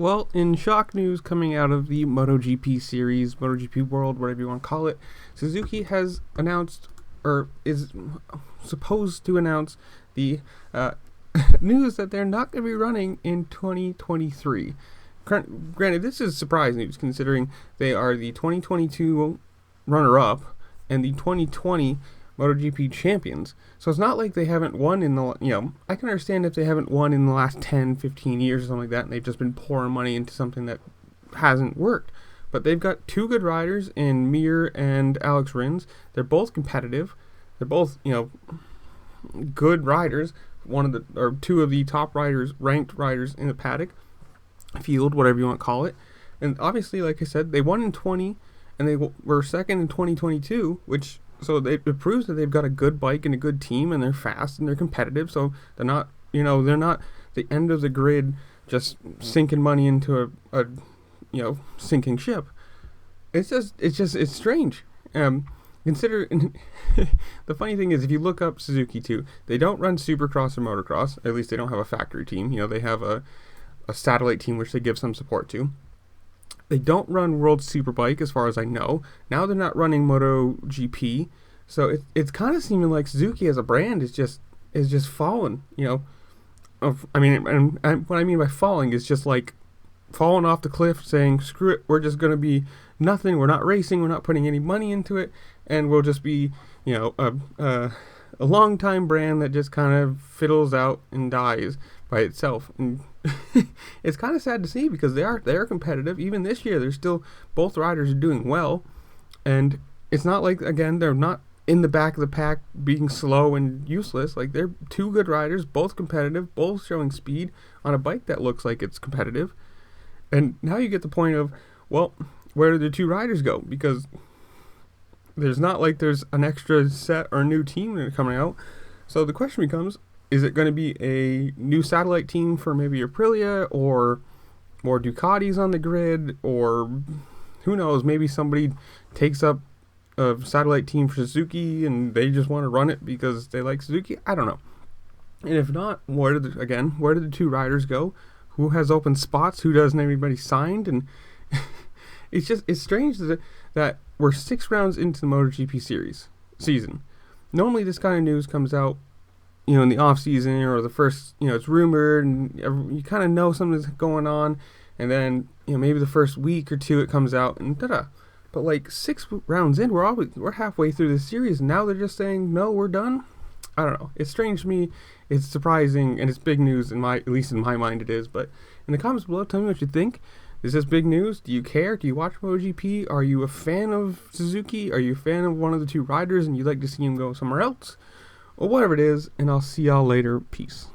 Well, in shock news coming out of the MotoGP series, MotoGP World, whatever you want to call it, Suzuki has announced, or is supposed to announce, the news that they're not going to be running in 2023. Granted, this is surprise news considering they are the 2022 runner-up and the 2020 MotoGP champions. So it's not like they haven't won in the, I can understand if they haven't won in the last 10, 15 years or something like that, and they've just been pouring money into something that hasn't worked. But they've got two good riders in Mir and Alex Rins. They're both competitive. They're both, good riders. Two of the top riders, ranked riders in the paddock, field, whatever you want to call it. And obviously, like I said, they won in 20, and they were second in 2022, So it proves that they've got a good bike and a good team, and they're fast and they're competitive. So they're not, they're not the end of the grid, just sinking money into a sinking ship. It's strange. Consider the funny thing is, if you look up Suzuki too, they don't run Supercross or Motocross. At least they don't have a factory team. They have a satellite team which they give some support to. They don't run World Superbike, as far as I know. Now they're not running MotoGP, so it's kind of seeming like Suzuki as a brand is just fallen. What I mean by falling is just like falling off the cliff, saying screw it, we're just gonna be nothing. We're not racing. We're not putting any money into it, and we'll just be a long time brand that just kind of fiddles out and dies by itself. And it's kind of sad to see, because they are competitive. Even this year, they're still, both riders are doing well, and it's not like, again, they're not in the back of the pack being slow and useless. Like, they're two good riders, both competitive, both showing speed on a bike that looks like it's competitive. And now you get the point of, well, where do the two riders go? Because there's not like there's an extra set or new team coming out. So the question becomes, is it going to be a new satellite team for maybe Aprilia, or more Ducatis on the grid, or who knows, maybe somebody takes up a satellite team for Suzuki and they just want to run it because they like Suzuki? I don't know. And if not, where did the two riders go? Who has open spots? Who doesn't have anybody signed? And it's strange that we're 6 rounds into the MotoGP season. Normally this kind of news comes out in the off season, or the first, it's rumored and you kind of know something's going on, and then, maybe the first week or two it comes out and da-da. But like 6 rounds in, we're halfway through the series, and now they're just saying, no, we're done. I don't know. It's strange to me. It's surprising, and it's big news at least in my mind it is. But in the comments below, tell me what you think. Is this big news? Do you care? Do you watch MotoGP? Are you a fan of Suzuki? Are you a fan of one of the two riders and you'd like to see him go somewhere else? Or whatever it is, and I'll see y'all later. Peace.